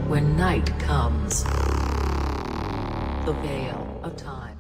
When night comes, the veil of time.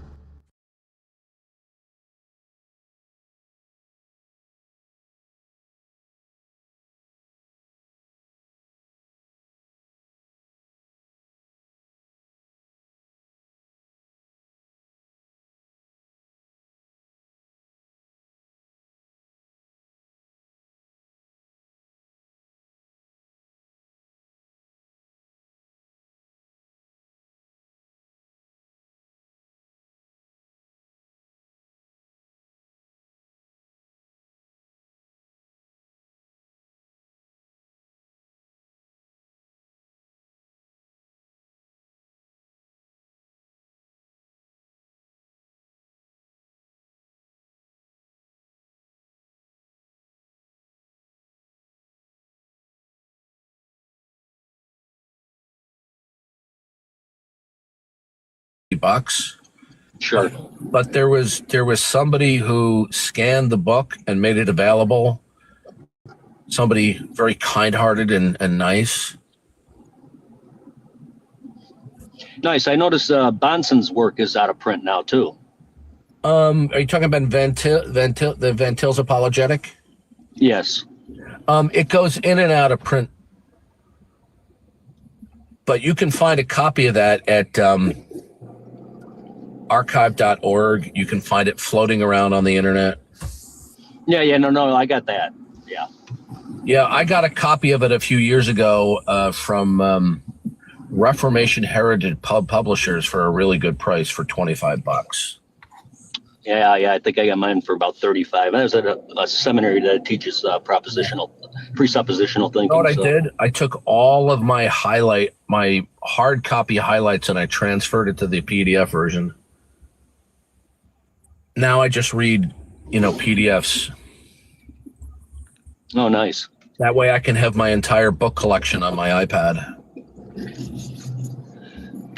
Bucks. Sure. But there was somebody who scanned the book and made it available. Somebody very kind-hearted and nice. Nice. I noticed Bonson's work is out of print now too. Are you talking about the Van Til's Apologetic? Yes. It goes in and out of print, but you can find a copy of that at archive.org. You can find it floating around on the internet. Yeah, no, I got that. Yeah, I got a copy of it a few years ago from Reformation Heritage Publishers for a really good price for $25. Yeah, I think I got mine for about 35. I was at a seminary that teaches presuppositional thinking. You know what I did? I took all of my hard copy highlights, and I transferred it to the PDF version. Now I just read, PDFs. Oh, nice. That way I can have my entire book collection on my iPad.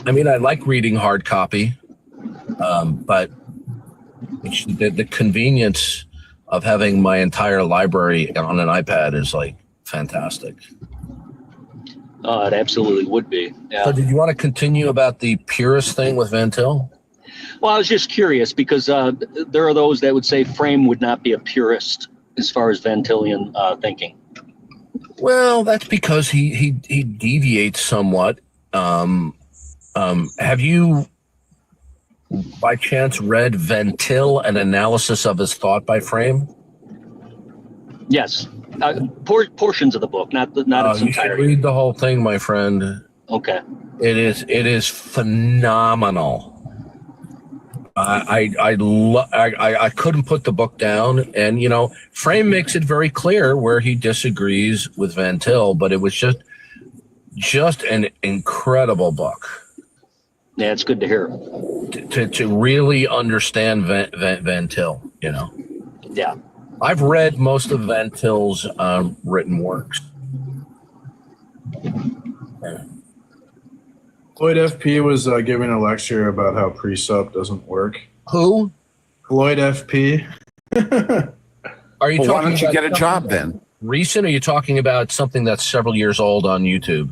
I mean, I like reading hard copy, but the convenience of having my entire library on an iPad is like fantastic. Oh, it absolutely would be. Yeah. So did you want to continue about the purist thing with Van Til? Well, I was just curious because there are those that would say Frame would not be a purist as far as Van Tillian thinking. Well, that's because he deviates somewhat. Have you, by chance, read Van Til, an analysis of his thought by Frame? Yes, portions of the book, not its entirety. You should read the whole thing, my friend. Okay. It is phenomenal. I couldn't put the book down, and Frame makes it very clear where he disagrees with Van Til, but it was just an incredible book. Yeah, it's good to hear. To really understand Van Til, Yeah. I've read most of Van Til's written works. Yeah. Lloyd FP was giving a lecture about how precept doesn't work. Who? Lloyd FP. Are you Well, why talking don't you about get a job then? recent? Or are you talking about something that's several years old on YouTube?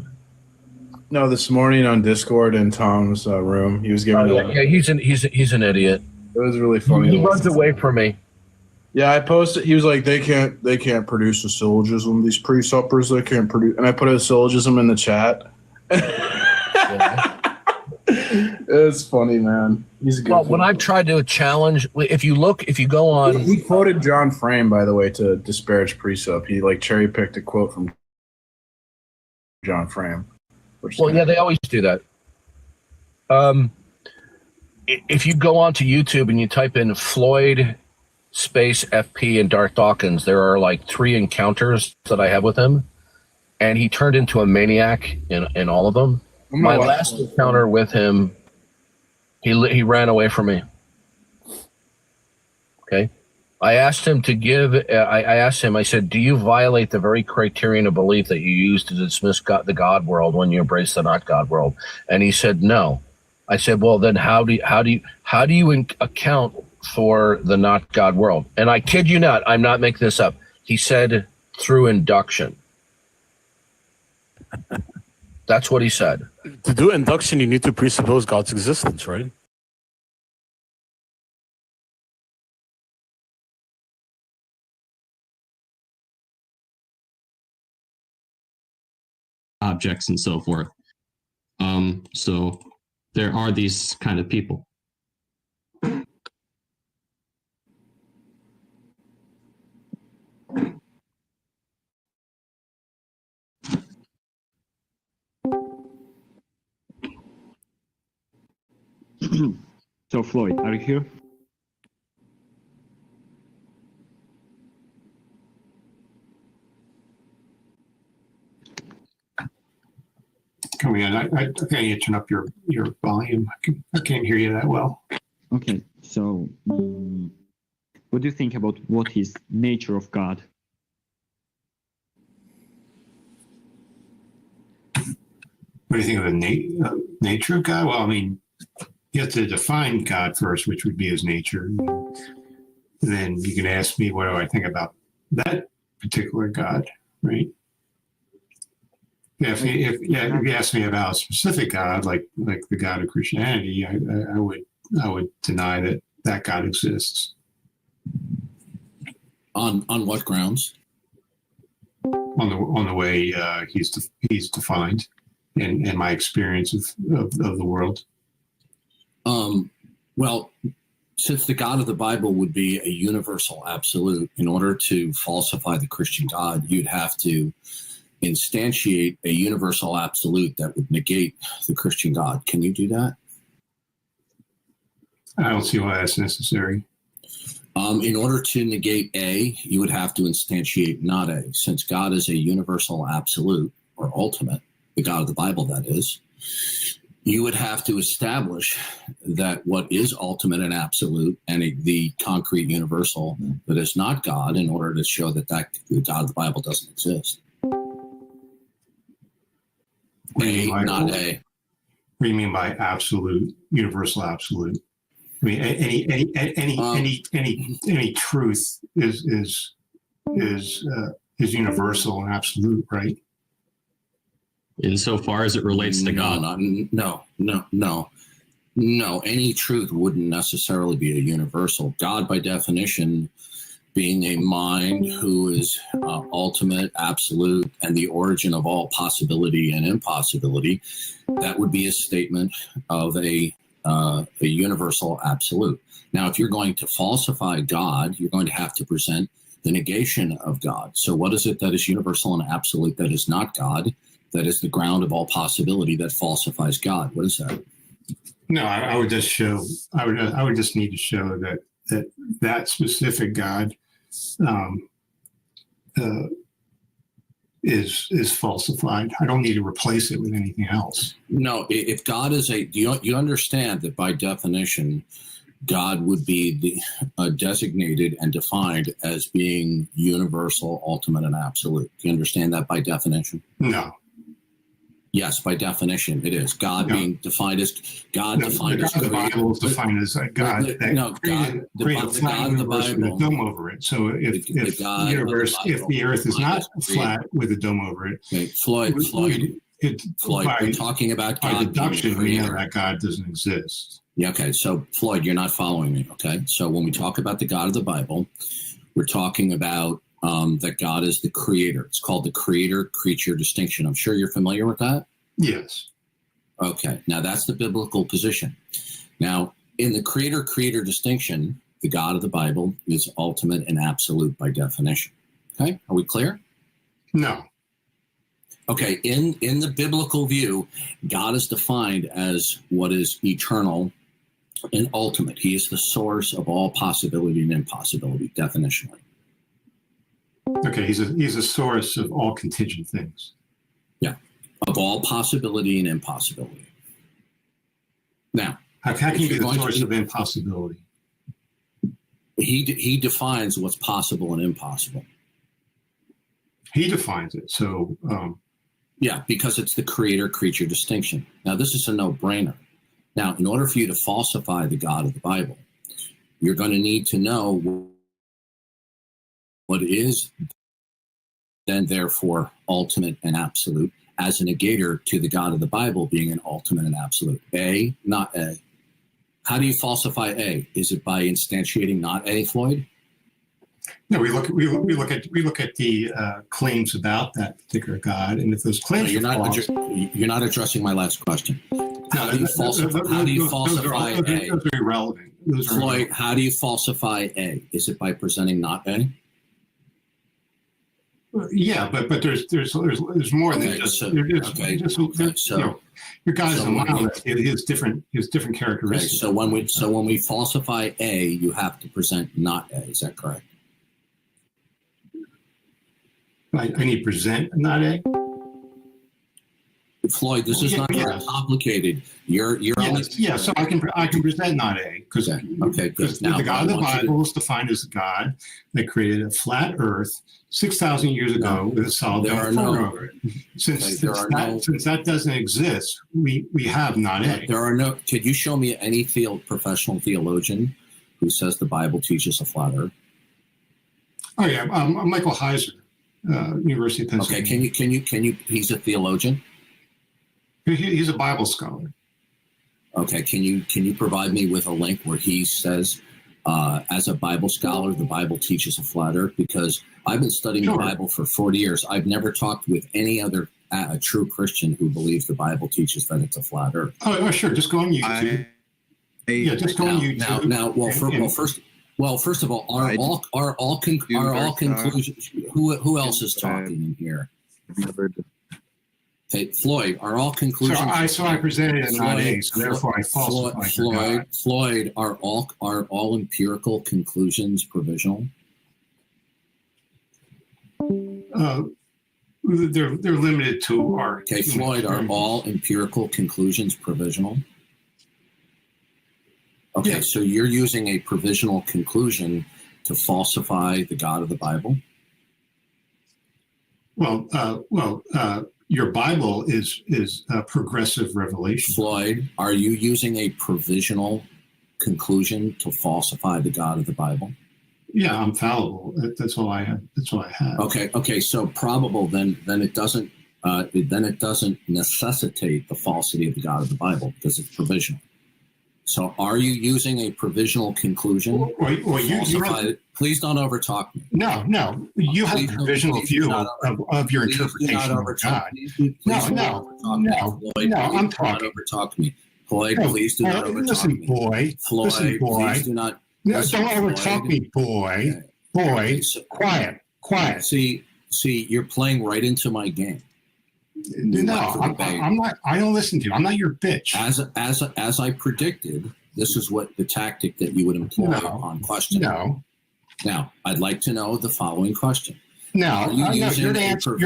No, this morning on Discord in Tom's room, he was giving. Yeah, he's an idiot. It was really funny. He runs away from me. Yeah, I posted. He was like, they can't produce a syllogism. These presuppers, they can't produce. And I put a syllogism in the chat. Yeah. It's funny, man. He's a good. Well, when I've tried to challenge, if you go on, he quoted John Frame, by the way, to disparage precept. He cherry picked a quote from John Frame. Well, yeah, they always do that. If you go onto YouTube and you type in Floyd space FP and Darth Dawkins, there are 3 encounters that I have with him, and he turned into a maniac in all of them. My last encounter with him, he ran away from me. Okay. I asked him to give, I asked him, I said, do you violate the very criterion of belief that you use to dismiss the God world when you embrace the not God world? And he said, no. I said, well, then how do you account for the not God world? And I kid you not, I'm not making this up. He said, through induction. That's what he said. To do induction, you need to presuppose God's existence, right? Objects and so forth. So there are these kind of people. So Floyd, are you here? Come in. I think you turn up your volume. I can't hear you that well. Okay, so what do you think about what is nature of God? What do you think of the nature of God? Well, I mean, you have to define God first, which would be his nature. Then you can ask me what do I think about that particular God, right? If you ask me about a specific God, like the God of Christianity, I would deny that God exists. On what grounds? On the way he's defined, and my experience of the world. Well, since the God of the Bible would be a universal absolute, in order to falsify the Christian God, you'd have to instantiate a universal absolute that would negate the Christian God. Can you do that? I don't see why that's necessary. In order to negate A, you would have to instantiate not A. Since God is a universal absolute or ultimate, the God of the Bible, that is, you would have to establish that what is ultimate and absolute and the concrete universal that is not God in order to show that the God of the Bible doesn't exist. What do you mean by absolute, universal absolute? I mean, any truth is universal and absolute, right? Insofar as it relates to God. No. Any truth wouldn't necessarily be a universal. God, by definition, being a mind who is ultimate, absolute, and the origin of all possibility and impossibility, that would be a statement of a universal absolute. Now, if you're going to falsify God, you're going to have to present the negation of God. So what is it that is universal and absolute that is not God, that is the ground of all possibility that falsifies God? What is that? No, I would just show. I would just need to show that specific God is falsified. I don't need to replace it with anything else. No, if God is you understand that by definition, God would be designated and defined as being universal, ultimate, and absolute. Do you understand that by definition? No. Yes, by definition, it is. God being defined as God defined as the Bible is defined as a God. God, the God of the Bible with a dome over it. So if the Earth is not flat with a dome over it, okay, Floyd, we're talking about God. By deduction, we know that God doesn't exist. Yeah, okay. So, Floyd, you're not following me, okay? So when we talk about the God of the Bible, we're talking about that God is the creator. It's called the creator-creature distinction. I'm sure you're familiar with that? Yes. Okay. Now, that's the biblical position. Now, in the creator-creator distinction, the God of the Bible is ultimate and absolute by definition. Okay? Are we clear? No. Okay, in the biblical view, God is defined as what is eternal and ultimate. He is the source of all possibility and impossibility, definitionally. Okay, he's a source of all contingent things. Yeah, of all possibility and impossibility. Now, how can you be the source of impossibility? He defines what's possible and impossible. He defines it. So. Yeah, because it's the creator-creature distinction. Now, this is a no-brainer. Now, in order for you to falsify the God of the Bible, you're going to need to know what is then, therefore, ultimate and absolute as a negator to the God of the Bible being an ultimate and absolute. A, not A. How do you falsify A? Is it by instantiating not A, Floyd? No, we look at the claims about that particular God, and if those claims you're not addressing my last question. How do you falsify A? Those are irrelevant. Floyd, how do you falsify A? Is it by presenting not A? Yeah, but there's more than just. Your God is a monolith. It has different characteristics. Okay, so when we falsify A, you have to present not A. Is that correct? I need to present not A. Floyd, this is not very complicated. So I can present not A because good. Now, the God of the Bible is defined as a God that created a flat Earth 6,000 years ago with a solid dome over it. Since that doesn't exist, we have not A. There are no. Could you show me any professional theologian who says the Bible teaches a flat Earth? Oh yeah, Michael Heiser, University of Pennsylvania. Okay, can you? He's a theologian. He's a Bible scholar. Okay, can you provide me with a link where he says, as a Bible scholar, the Bible teaches a flat Earth? Because I've been studying the Bible for 40 years. I've never talked with any other true Christian who believes the Bible teaches that it's a flat Earth. Oh, sure. Just go on YouTube. Just go on YouTube. First of all, are all conclusions? Who else is talking in here? Hey, Floyd, are all conclusions? So I presented it not A, so therefore I falsified. Floyd, are all empirical conclusions provisional? They're limited to our. Okay, Floyd, are all empirical conclusions provisional? Okay, yeah. So you're using a provisional conclusion to falsify the God of the Bible? Your Bible is a progressive revelation. Floyd, are you using a provisional conclusion to falsify the God of the Bible? Yeah, I'm fallible. That's all I have. Okay. So probable, then it doesn't necessitate the falsity of the God of the Bible because it's provisional. So are you using a provisional conclusion? Please don't overtalk me. No. You have a provisional view of your interpretation of God. No. I'm talking. Overtalk me. Floyd, please do not overtalk me. Floyd, please do not. Don't overtalk me, boy. Boy, quiet. See, you're playing right into my game. No, I'm not. I don't listen to you. I'm not your bitch. As I predicted, this is what the tactic that you would employ on question. No. Now, I'd like to know the following question. No, You're you're to answer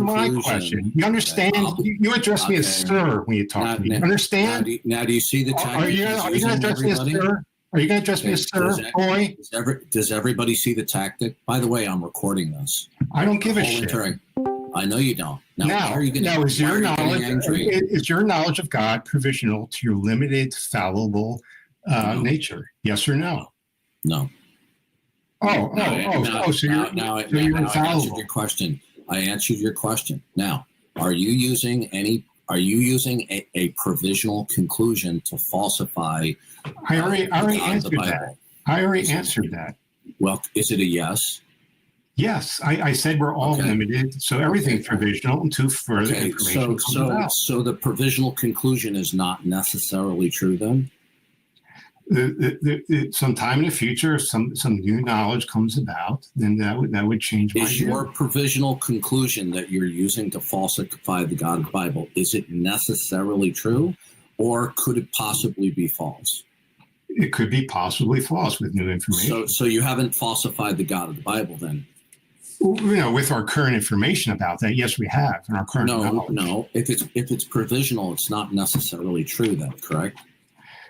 my question. You understand? You address me as sir when you talk to me. You understand? Now, do you see the tactic? Are you going to address me as sir? Are you going to address me as sir, boy? Does everybody see the tactic? By the way, I'm recording this. I don't give a shit. I know you don't. Now, is your knowledge of God provisional to your limited, fallible nature? Yes or no? No. So you're infallible. I answered your question. I answered your question. Now, are you using a provisional conclusion to falsify? I already answered that. I already answered that. Well, is it a yes? Yes, I said we're all limited, so everything's provisional until further information comes out. So the provisional conclusion is not necessarily true then? Sometime in the future, some new knowledge comes about, then that would change my view. Is your provisional conclusion that you're using to falsify the God of the Bible, is it necessarily true, or could it possibly be false? It could be possibly false with new information. So you haven't falsified the God of the Bible then? With our current information about that, yes, we have. In our current knowledge. No. If it's provisional, it's not necessarily true then, correct?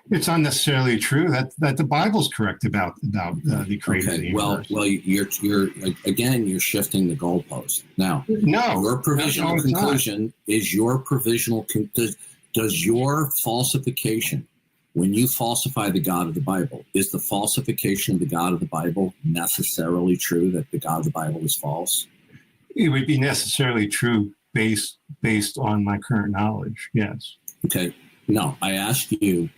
It's not necessarily true that the Bible's correct about the creator of the universe. Well, you're shifting the goalpost. Now, no, your provisional conclusion is your provisional. Does your falsification, when you falsify the God of the Bible, is the falsification of the God of the Bible necessarily true that the God of the Bible is false? It would be necessarily true based on my current knowledge. Yes. Okay. No, I asked you,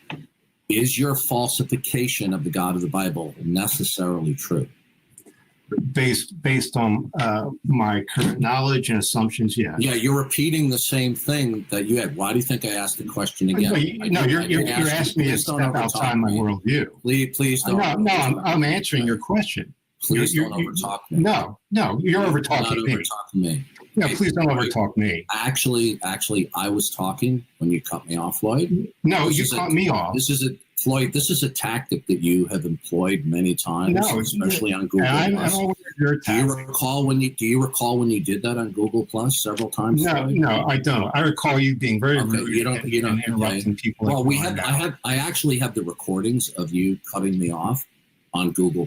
is your falsification of the God of the Bible necessarily true? Based on my current knowledge and assumptions, yeah. Yeah, you're repeating the same thing that you had. Why do you think I asked the question again? You're asking me to step outside my worldview. Please don't. No, I'm answering your question. Please don't overtalk me. No, you're overtalking me. No, please don't overtalk me. Actually, I was talking when you cut me off, Floyd. No, you cut me off. Floyd, this is a tactic that you have employed many times, especially on Google+. I'm aware of your tactic. Do you recall when you did that on Google+ several times? No, I don't. I recall you being very rude. You don't interrupting people. Well, I actually have the recordings of you cutting me off on Google+.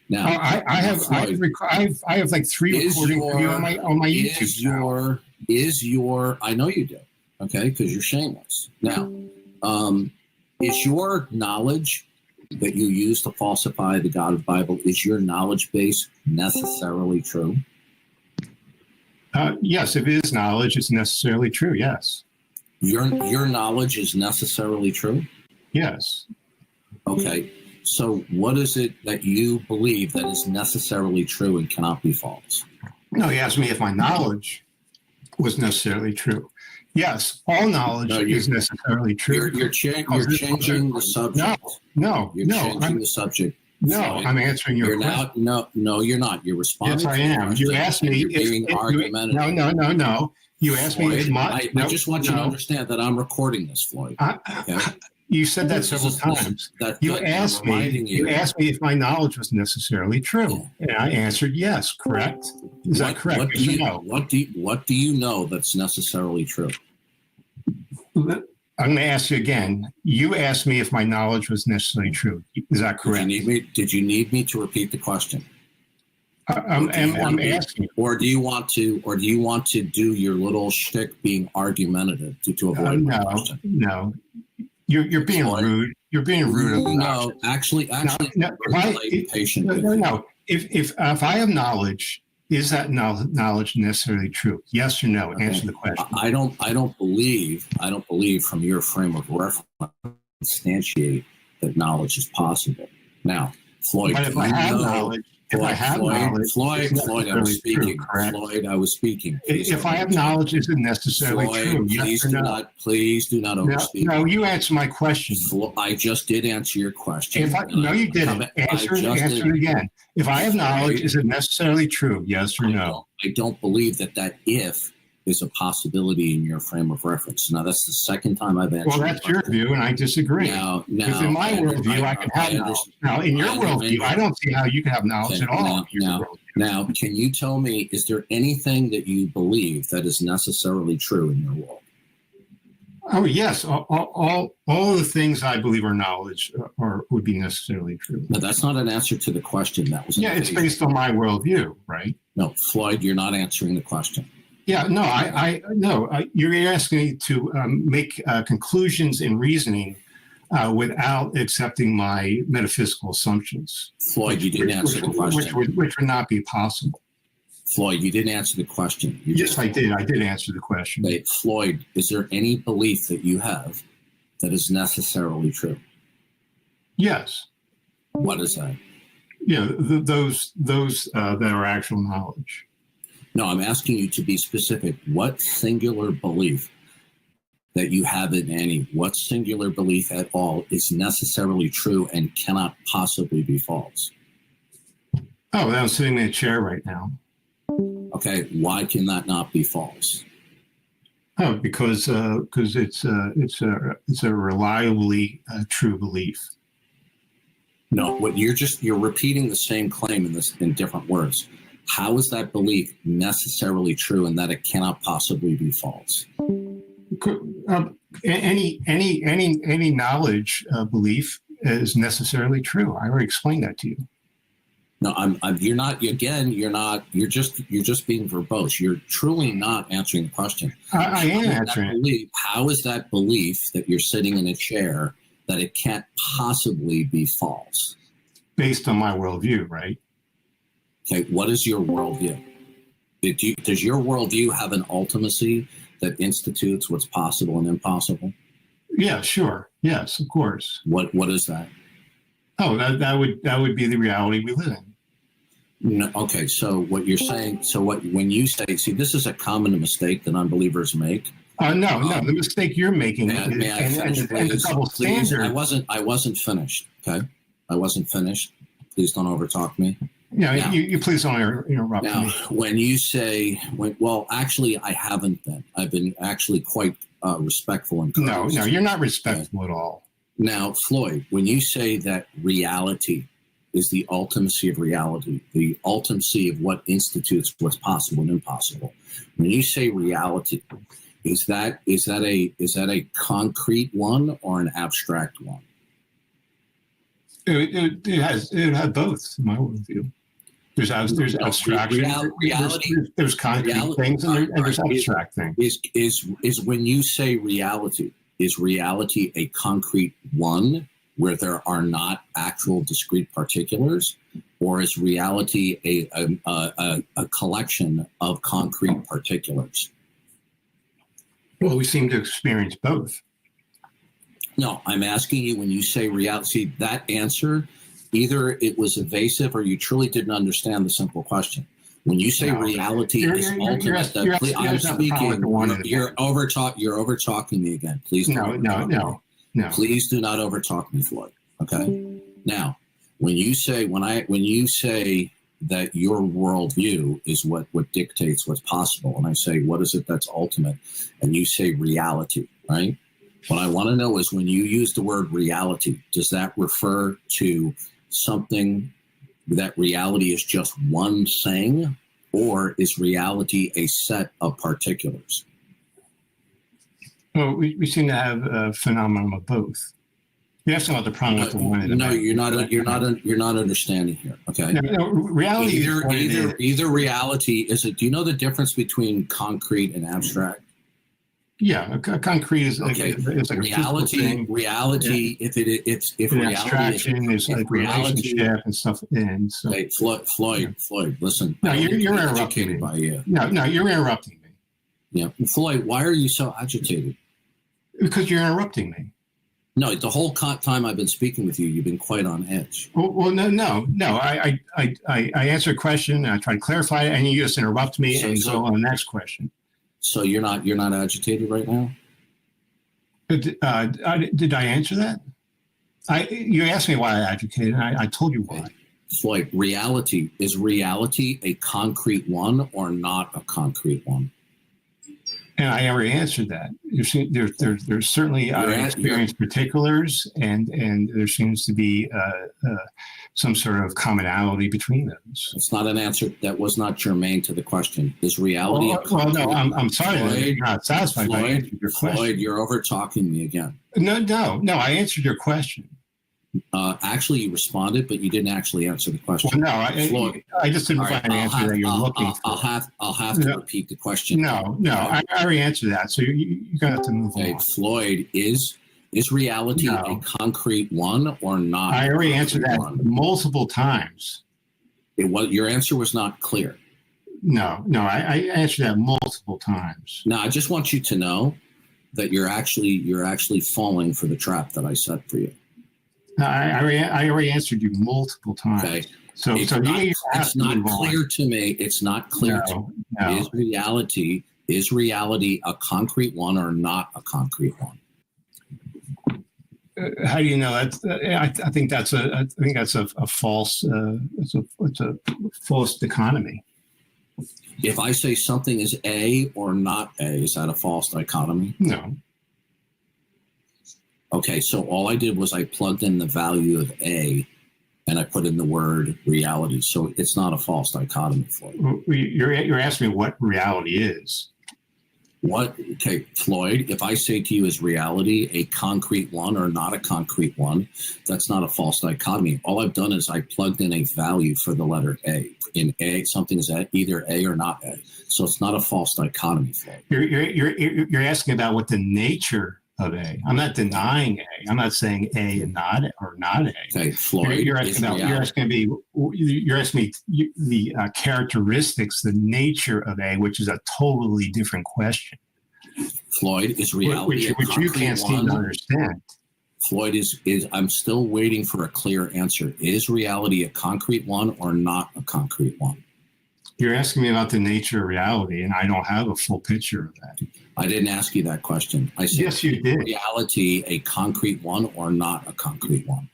Now, I have like 3 recordings of you on my YouTube channel. I know you do, okay, because you're shameless. Now, is your knowledge that you use to falsify the God of the Bible, is your knowledge base necessarily true? Yes, if it is knowledge, it's necessarily true, yes. Your knowledge is necessarily true? Yes. Okay. So what is it that you believe that is necessarily true and cannot be false? No, he asked me if my knowledge was necessarily true. Yes, all knowledge is necessarily true. You're changing the subject. No, you're changing the subject. No, I'm answering your question. No, you're not. You're responding. Yes, I am. You asked me if argumentative. No. You asked me. I just want you to understand that I'm recording this, Floyd. Okay? You said that several times. You asked me if my knowledge was necessarily true, and I answered yes. Correct? Is that correct? What do you know that's necessarily true? I'm going to ask you again. You asked me if my knowledge was necessarily true. Is that correct? Did you need me to repeat the question? I'm asking. Or do you want to do your little shtick being argumentative to avoid my question? No. You're being rude. You're being rude. No, actually, patient. No. If I have knowledge, is that knowledge necessarily true? Yes or no? Okay. Answer the question. I don't believe from your frame of reference substantiate that knowledge is possible. Now, Floyd, but if I have knowledge. Floyd, I was speaking. Floyd, I was speaking. If I have knowledge, is it necessarily true? Please do not overspeak. No, you answer my question. I just did answer your question. No, you didn't. Answer it again. If I have knowledge, is it necessarily true? Yes or no? I don't believe that if is a possibility in your frame of reference. Now, that's the second time I've answered. Well, that's your view, and I disagree. Because in my worldview, I can have knowledge. Now, in your worldview, I don't see how you can have knowledge at all. Now, can you tell me, is there anything that you believe that is necessarily true in your world? Oh, yes. All the things I believe are knowledge would be necessarily true. But that's not an answer to the question. That was it's based on my worldview, right? No, Floyd, you're not answering the question. Yeah, no, you're asking me to make conclusions in reasoning without accepting my metaphysical assumptions. Floyd, you didn't answer the question. Which would not be possible. Floyd, you didn't answer the question. Yes, I did. I did answer the question. Wait, Floyd, is there any belief that you have that is necessarily true? Yes. What is that? Yeah, those that are actual knowledge. No, I'm asking you to be specific. What singular belief that you have in any, what singular belief at all is necessarily true and cannot possibly be false? Oh, I'm sitting in a chair right now. Okay, why can that not be false? Oh, because it's a reliably true belief. No, what you're repeating the same claim in different words. How is that belief necessarily true and that it cannot possibly be false? Any knowledge belief is necessarily true. I already explained that to you. No, you're not. Again, you're not. You're just being verbose. You're truly not answering the question. I am answering it. How is that belief that you're sitting in a chair that it can't possibly be false? Based on my worldview, right? Okay, what is your worldview? Does your worldview have an ultimacy that institutes what's possible and impossible? Yeah, sure. Yes, of course. What is that? Oh, that would be the reality we live in. No, okay, so what you're saying, when you say, see, this is a common mistake that unbelievers make. No, the mistake you're making may I finish, and the double standard. I wasn't finished, okay? I wasn't finished. Please don't overtalk me. Yeah, now, you please don't interrupt now, me. When you say, well, actually, I haven't been. I've been actually quite respectful and courteous. No, you're not respectful at all. Now, Floyd, when you say that reality is the ultimacy of reality, the ultimacy of what institutes what's possible and impossible, when you say reality, is that a concrete one or an abstract one? It has both, in my worldview. There's abstraction. Reality. There's concrete things and there's abstract things. Is when you say reality, is reality a concrete one where there are not actual discrete particulars, or is reality a collection of concrete particulars? Well, we seem to experience both. No, I'm asking you, when you say reality, that answer, either it was evasive or you truly didn't understand the simple question. When you say reality is ultimate, I'm speaking. You're overtalking me again. Please no. Please do not overtalk me, Floyd. Okay. Now, when you say that your worldview is what dictates what's possible, and I say, what is it that's ultimate? And you say reality, right? What I want to know is, when you use the word reality, does that refer to something that reality is just one thing, or is reality a set of particulars? Well, we seem to have a phenomenon of both. You have to know the problem with the one. No, you're not understanding here. Okay. No, reality. Either reality is it. Do you know the difference between concrete and abstract? Yeah, concrete is like a reality. Thing. Reality, yeah. If reality abstraction is like relationship and stuff. And so, hey, Floyd, listen. No, you're interrupting me. By you. No, you're interrupting me. Yeah, Floyd, why are you so agitated? Because you're interrupting me. No, the whole time I've been speaking with you, you've been quite on edge. Well, no. I answer a question and I try to clarify it, and you just interrupt me and go on the next question. So you're not agitated right now? Did I answer that? You asked me why I agitated, and I told you why. Floyd, reality, is reality a concrete one or not a concrete one? And I already answered that. There's certainly I experienced particulars, and there seems to be some sort of commonality between those. It's not an answer. That was not germane to the question. Is reality? Well, no, I'm sorry that you're not satisfied. I Floyd, answered your question. Floyd, you're over talking me again. No. I answered your question. Actually, you responded, but you didn't actually answer the question. Well, no, Floyd, I just didn't all right, find an answer that you're looking for. I'll have to repeat the question. No, I already answered that. So you're gonna have to move Okay, on. Floyd, is reality a concrete one or not? I already answered that one? multiple times. Your answer was not clear. No, I answered that multiple times. Now, I just want you to know that you're actually falling for the trap that I set for you. I already answered you multiple times. Okay. So It's not clear to me. It's not clear to me. No. Is reality a concrete one or not a concrete one? How do you know that? I think that's a false. It's a false dichotomy. If I say something is A or not A, is that a false dichotomy? No. Okay, so all I did was I plugged in the value of A and I put in the word reality. So it's not a false dichotomy for you. You're asking me what reality is. Okay, Floyd, if I say to you, is reality a concrete one or not a concrete one, that's not a false dichotomy. All I've done is I plugged in a value for the letter A. In A, something is either A or not A. So it's not a false dichotomy, Floyd. You're asking about what the nature of A. I'm not denying A. I'm not saying A and not or not A. Okay, Floyd, You're asking me the characteristics, the nature of A, which is a totally different question. Floyd, is reality which you can't seem to understand. Floyd, is I'm still waiting for a clear answer. Is reality a concrete one or not a concrete one? You're asking me about the nature of reality, and I don't have a full picture of that. I didn't ask you that question. I said, yes, you did. Reality a concrete one or not a concrete one?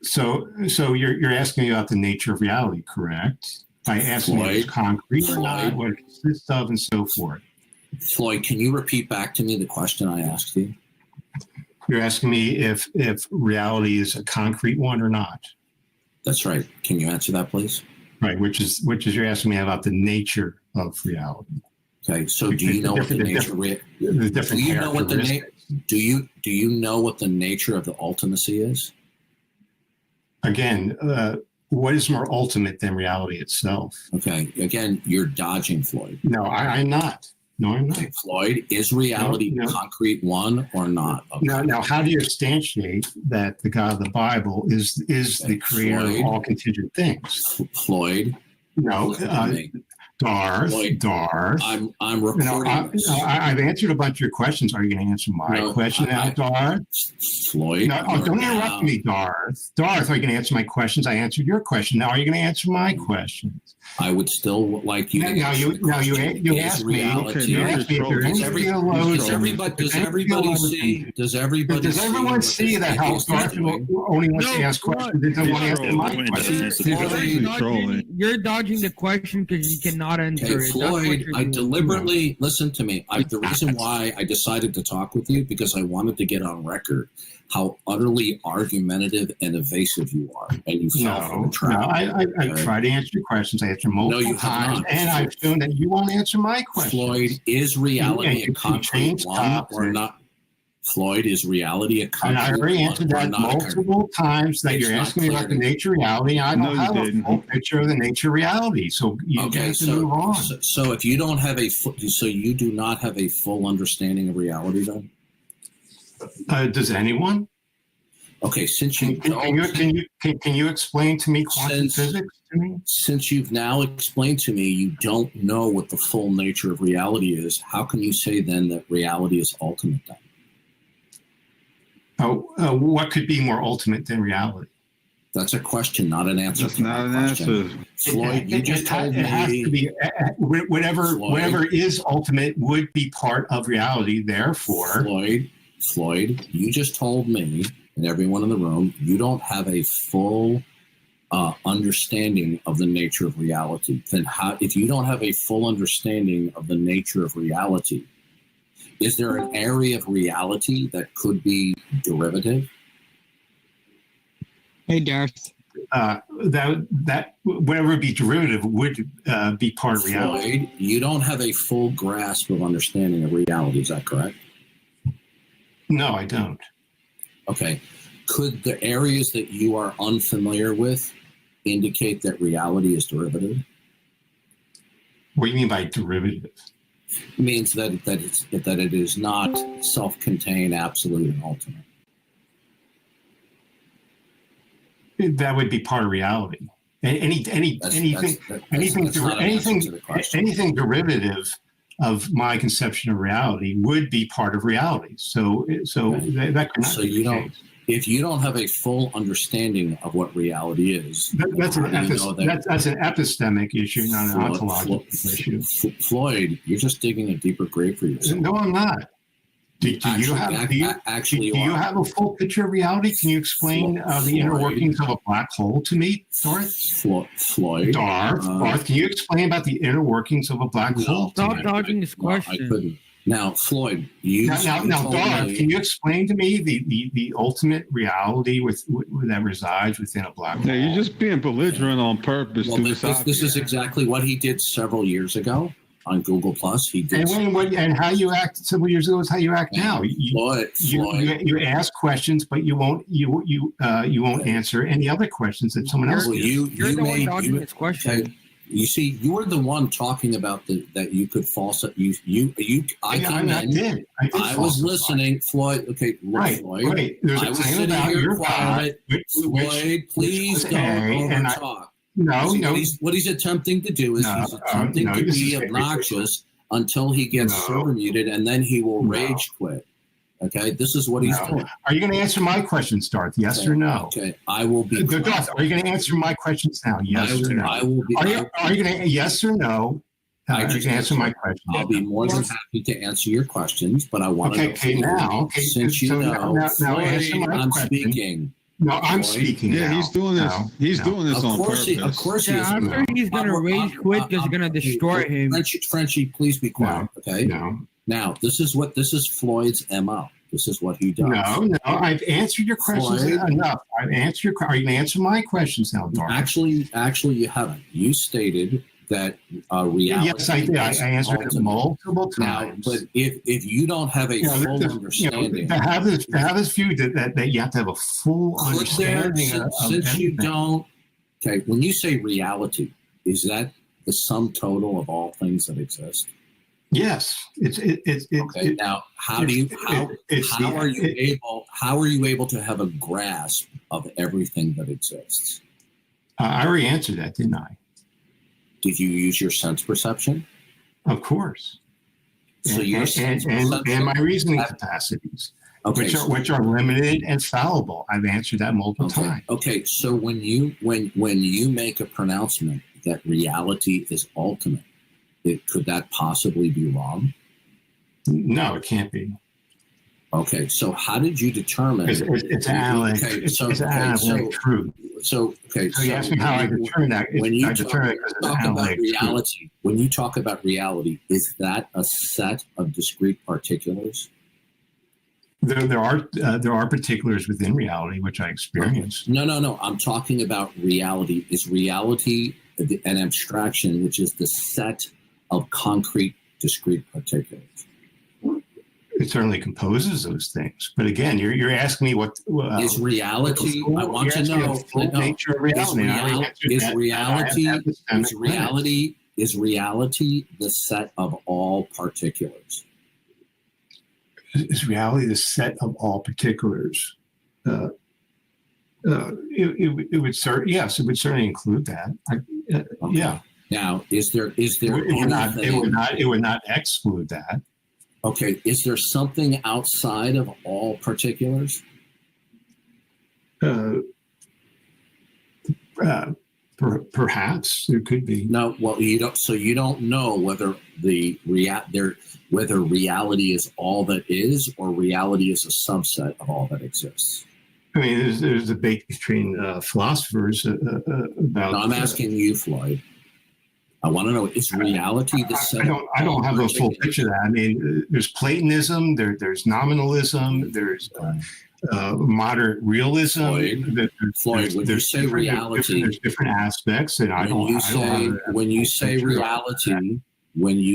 So you're asking me about the nature of reality, correct? By asking me if it's concrete or not, what it consists of, and so forth. Floyd, can you repeat back to me the question I asked you? You're asking me if reality is a concrete one or not. That's right. Can you answer that, please? Right, which is you're asking me about the nature of reality. Okay, so do you know what the nature? The different do you know what the do you know what the nature of the ultimacy is? Again, what is more ultimate than reality itself? Okay, again, you're dodging, Floyd. No, I'm not. No, I'm not. Okay, Floyd, is reality a concrete one or not? Okay. Now, how do you substantiate that the God of the Bible is the creator Floyd, of all contingent things? Floyd, no, Darth. I'm recording this. I've answered a bunch of your questions. Are you going to answer my question now, Darth? Floyd, don't interrupt me, Darth. Darth, are you going to answer my questions? I answered your question. Now, are you going to answer my questions? I would still like you. You asked me. Does everybody see? Does everyone see that how Darth only wants to ask questions? Doesn't want to answer my questions. You're dodging the question because you cannot answer it. Floyd, I deliberately listen to me. The reason why I decided to talk with you because I wanted to get on record how utterly argumentative and evasive you are, and you fell for the trap. I try to answer your questions. I answer multiple times, and I've shown that you won't answer my questions. Floyd, is reality a concrete one or not? Floyd, is reality a concrete one? And I already answered that multiple times that you're asking me about the nature of reality. I don't have a full picture of the nature of reality, so you have to move on. So if you don't have so you do not have a full understanding of reality, then? Does anyone? Okay, since you can you explain to me quantum physics to me? Since you've now explained to me you don't know what the full nature of reality is, how can you say then that reality is ultimate then? What could be more ultimate than reality? That's a question, not an answer. That's not an answer. Floyd, you just told me. It has to be whatever is ultimate would be part of reality. Therefore, Floyd, you just told me and everyone in the room you don't have a full understanding of the nature of reality. Then how? If you don't have a full understanding of the nature of reality, Is there an area of reality that could be derivative? Hey, Darth. That whatever be derivative would be part of reality. Floyd, you don't have a full grasp of understanding of reality. Is that correct? No, I don't. Okay. Could the areas that you are unfamiliar with indicate that reality is derivative? What do you mean by derivative? It means that it is not self-contained, absolute, and ultimate. That would be part of reality. Anything derivative of my conception of reality would be part of reality. So that could not So be you the don't. case. If you don't have a full understanding of what reality is, That's an how do you know that- that's an epistemic issue, not an ontological issue. Floyd, you're just digging a deeper grave for yourself. No, I'm not. Do you have a full picture of reality? Can you explain the inner workings of a black hole to me, Darth? Floyd, Darth, can you explain about the inner workings of a black hole? Stop dodging his question. I couldn't. Now, Floyd, Now, Darth, can you explain to me the ultimate reality that resides within a black hole? Yeah, you're just being belligerent on purpose. Well, this is exactly what he did several years ago on Google Plus. He did. And how you acted several years ago is how you act now. Floyd, You ask questions, but you won't answer any other questions that someone else. You're the one dodging his question. Okay, you see, you were the one talking about that you could falsify. I was listening, Floyd. Okay, right, Floyd. Right. There's I a was claim sitting about here your quiet. God, Floyd, please don't over talk. No. What he's attempting to do is he's attempting to be obnoxious until he gets server muted, and then he will rage quit. Okay, this is what he's doing. Are you going to answer my questions, Darth? Yes or no? Okay, I will be. Darth, are you going to answer my questions now? Yes or no? I will be. Are you going to yes or no? I just answer my question. I'll be more than happy to answer your questions, but I want to. Since you know, now answer my I'm question. speaking. No, I'm speaking. Yeah, now. he's doing this. He's doing this on purpose. Of course, he is. After he's gonna rage quit, because you're gonna destroy him. Frenchie, please be quiet. Okay. No. Now, this is Floyd's MO. This is what he does. No. I've answered your questions enough. I've answered your. Are you going to answer my questions now, Darth? Actually, you haven't. You stated that reality. Yes, I did. I answered it multiple times. Now, but if you don't have a full understanding, to have this view that you have to have a full understanding since you don't. Okay, when you say reality, is that the sum total of all things that exist? Yes, okay. Now, how are you able to have a grasp of everything that exists? I already answered that, didn't I? Did you use your sense perception? Of course. So and my reasoning capacities, which are limited and fallible. I've answered that multiple times. Okay, so when you make a pronouncement that reality is ultimate, could that possibly be wrong? No, it can't be. Okay, so how did you determine? It's analytic. It's analytic truth. So you asked me how I determine that. When you talk about reality, is that a set of discrete particulars? There are particulars within reality which I experience. No. I'm talking about reality. Is reality an abstraction, which is the set of concrete discrete particulars? It certainly composes those things, but again, you're asking me what is reality? I want to know the full nature of reality. Is reality the set of all particulars? Is reality the set of all particulars? It would certainly include that. Yeah. Now, is there? It would not exclude that. Okay. Is there something outside of all particulars? Perhaps there could be. No. Well, you don't. So you don't know whether whether reality is all that is, or reality is a subset of all that exists. I mean, there's a debate between philosophers about. No, I'm asking you, Floyd. I want to know, is reality the set? I don't have a full picture of that. I mean, there's Platonism, there's nominalism, there's moderate realism. Floyd, when you say reality, there's different aspects, and when you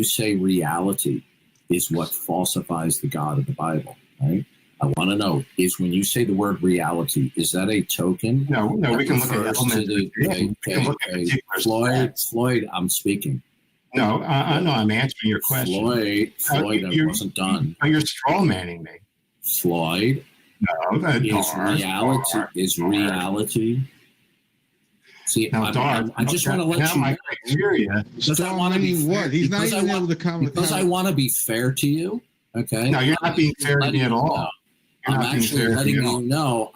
say reality is what falsifies the God of the Bible, right? I want to know, is when you say the word reality, is that a token? No, we can look at elements. Floyd, I'm speaking. No, I'm answering your question. Floyd, I wasn't done. You're straw manning me. Floyd, is reality. See, I just want to let you know. Criteria. Straw manning what? He's not even able to comment. Because I want to be fair to you. Okay. No, you're not being fair to me at all. I'm actually letting you know.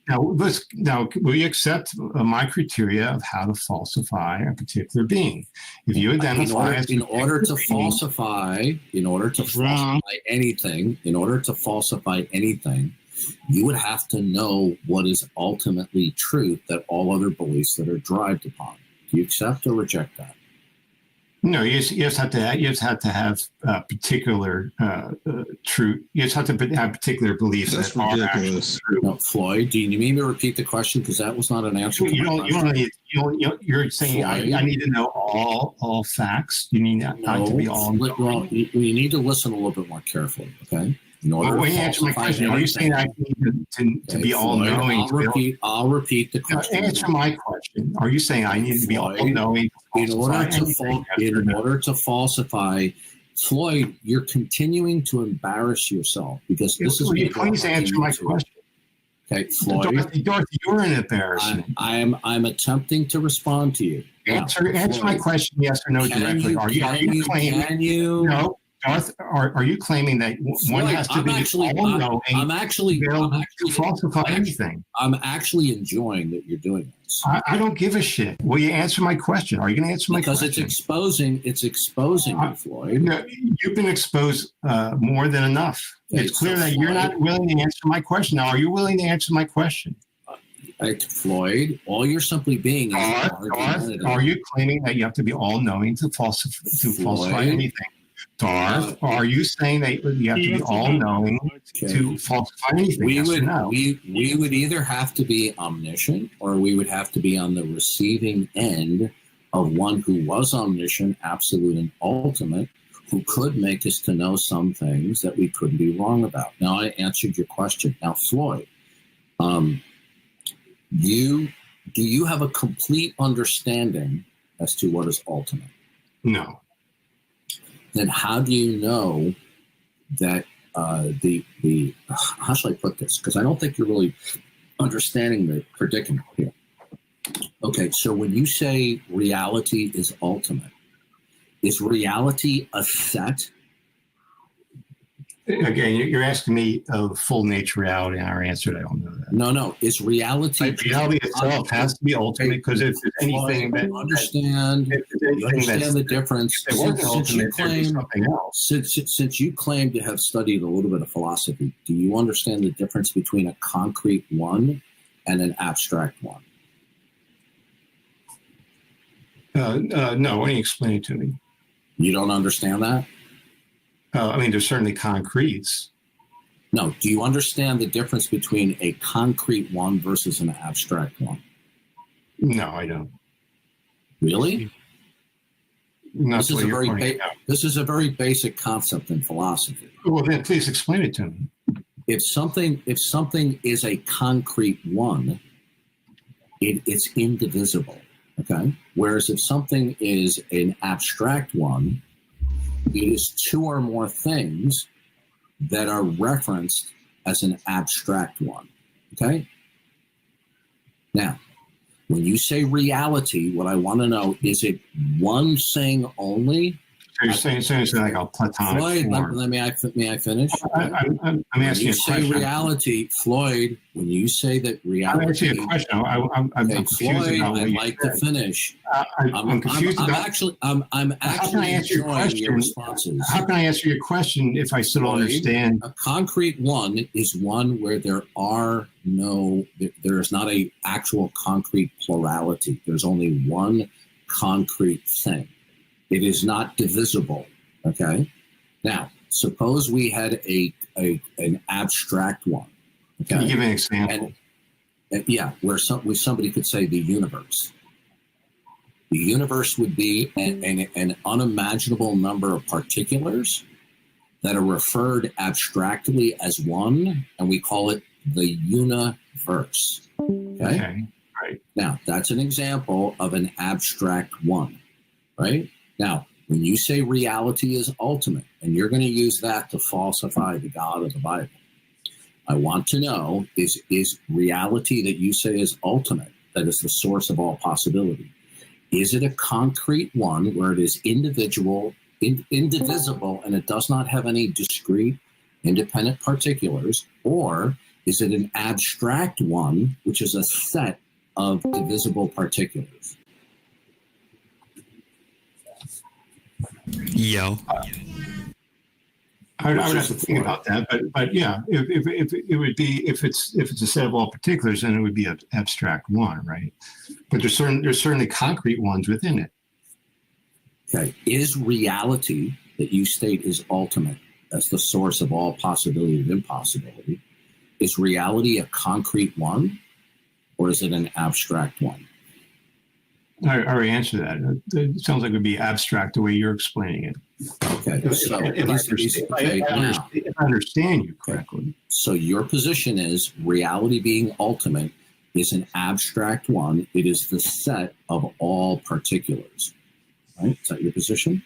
Now, will you accept my criteria of how to falsify a particular being? If you identify in order to falsify anything, you would have to know what is ultimately truth that all other beliefs that are derived upon. Do you accept or reject that? No, you just have to have particular truth. You just have to have particular beliefs. That's ridiculous. No, Floyd, do you need me to repeat the question? Because that was not an answer. You're saying I need to know all facts. You need not to be all. Well, you need to listen a little bit more carefully, okay? When you answer my question, are you saying I need to be all knowing? I'll repeat the question. Answer my question. Are you saying I need to be all knowing? In order to falsify, Floyd, you're continuing to embarrass yourself because this is. Will you please answer my question? Okay, Floyd. Dorothy, you're an embarrassment. I'm attempting to respond to you. Answer my question, yes or no, directly. Are you claiming? No. Darth, are you claiming that one has to be all-knowing to falsify anything? I'm actually enjoying that you're doing this. I don't give a shit. Will you answer my question? Are you going to answer my question? Because it's exposing you, Floyd. You've been exposed more than enough. Okay, it's clear that you're not willing to answer my question. Now, are you willing to answer my question? Floyd, all you're simply being is Darth, are you claiming that you have to be all-knowing to falsify anything? Darth, are you saying that you have to be all-knowing to falsify anything? We would either have to be omniscient or we would have to be on the receiving end of one who was omniscient, absolute, and ultimate, who could make us to know some things that we couldn't be wrong about. Now, I answered your question. Now, Floyd, do you have a complete understanding as to what is ultimate? No. Then how do you know that how shall I put this? Because I don't think you're really understanding the predicament here. Okay, so when you say reality is ultimate, is reality a set? Again, you're asking me of full nature reality, and I answered, I don't know that. No. Is reality itself has to be ultimate because if there's anything that understand the difference. Since you claim to have studied a little bit of philosophy, do you understand the difference between a concrete one and an abstract one? No. Why don't you explain it to me? You don't understand that? I mean, there's certainly concretes. No. Do you understand the difference between a concrete one versus an abstract one? No, I don't. Really? This is a very basic concept in philosophy. Well, then please explain it to me. If something is a concrete one, it's indivisible. Okay. Whereas if something is an abstract one, it is two or more things that are referenced as an abstract one. Okay? Now, when you say reality, what I want to know, is it one thing only? So you're saying like a platonic form. May I finish? I'm asking you a question. Reality, Floyd, when you say that reality... I'm asking you a question. I'm confused Floyd, about what I'd like to finish. I'm confused about... I'm actually enjoying your responses. How can I answer your question if I still don't understand? A concrete one is one where there is not a actual concrete plurality. There's only one concrete thing. It is not divisible. Okay. Now, suppose we had an abstract one. Okay. Can you give an example? And where somebody could say the universe. The universe would be an unimaginable number of particulars that are referred abstractly as one, and we call it the universe. Okay? Right. Now, that's an example of an abstract one, right? Now, when you say reality is ultimate, and you're going to use that to falsify the God of the Bible, I want to know, is reality that you say is ultimate, that is the source of all possibility, is it a concrete one where it is indivisible, and it does not have any discrete, independent particulars, or is it an abstract one, which is a set of divisible particulars? Yo. I would have to think about that, but yeah, if it would be if it's a set of all particulars, then it would be an abstract one, right? But there's certainly concrete ones within it. Okay, is reality that you state is ultimate, as the source of all possibility and impossibility, is reality a concrete one, or is it an abstract one? I already answered that. It sounds like it would be abstract the way you're explaining it. Okay, so if I understand you correctly. So your position is reality being ultimate is an abstract one. It is the set of all particulars. Right? Is that your position?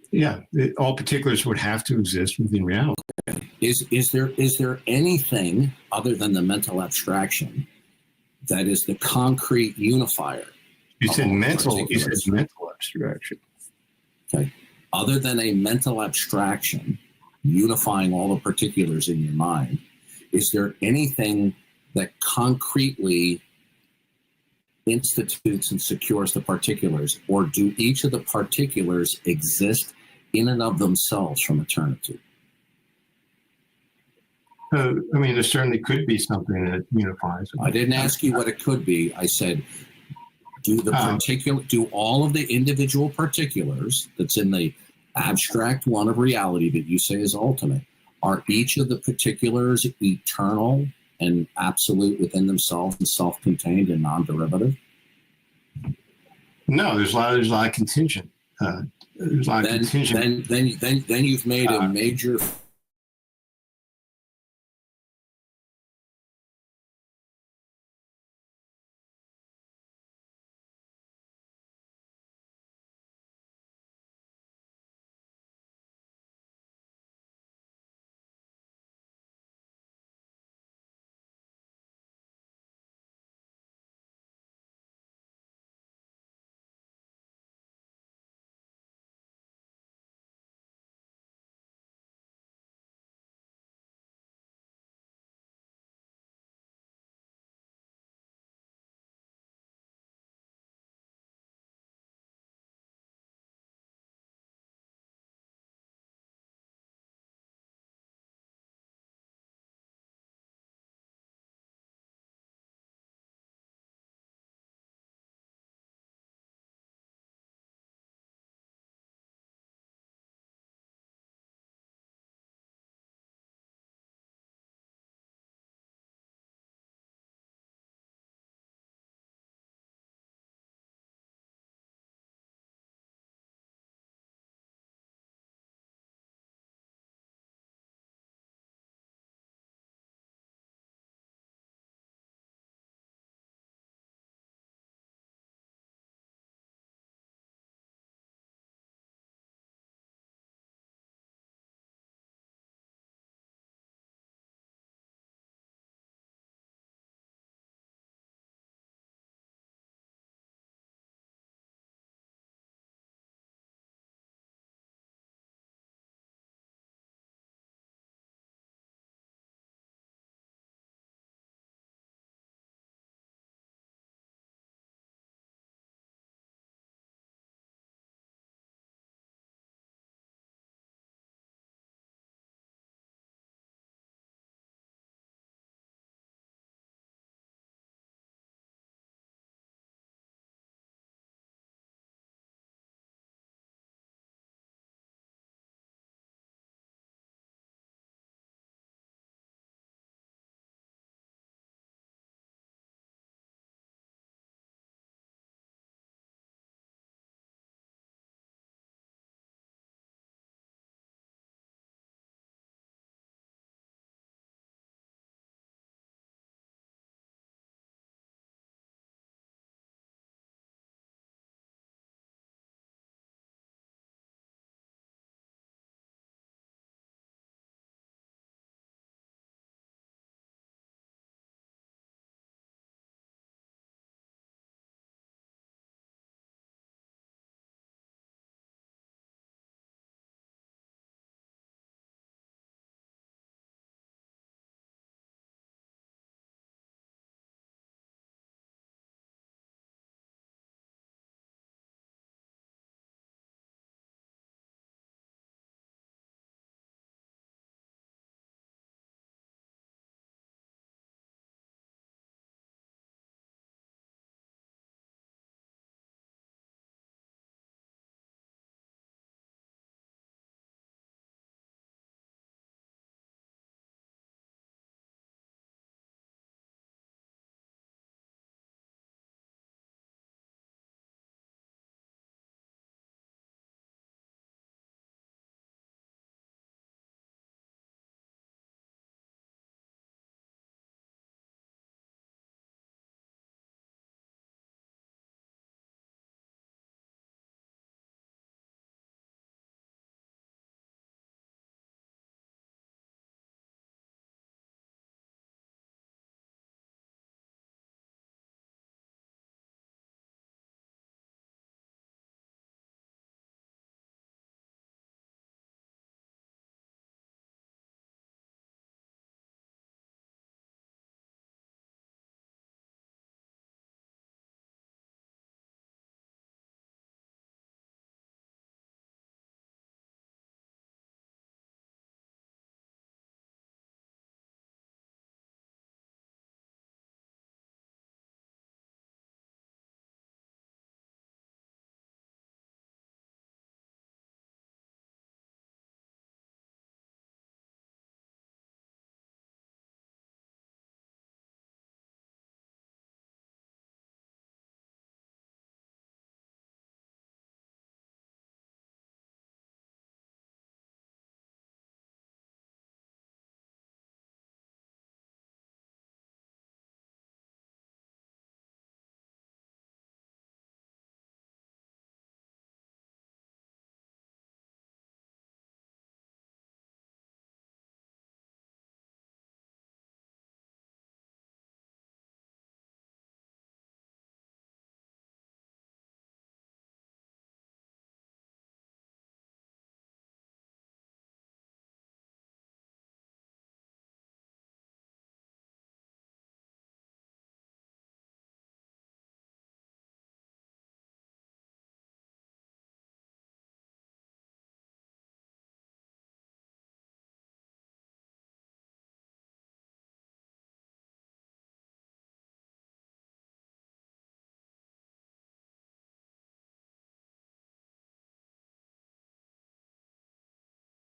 Yeah, all particulars would have to exist within reality. Okay. Is there anything other than the mental abstraction that is the concrete unifier? You said mental abstraction. Okay. Other than a mental abstraction unifying all the particulars in your mind, is there anything that concretely institutes and secures the particulars, or do each of the particulars exist in and of themselves from eternity? I mean, there certainly could be something that unifies. I didn't ask you what it could be. I said, do all of the individual particulars that's in the abstract one of reality that you say is ultimate, are each of the particulars eternal and absolute within themselves and self-contained and non-derivative? No, there's a lot of contingent. There's a lot of contingent. Then you've made a major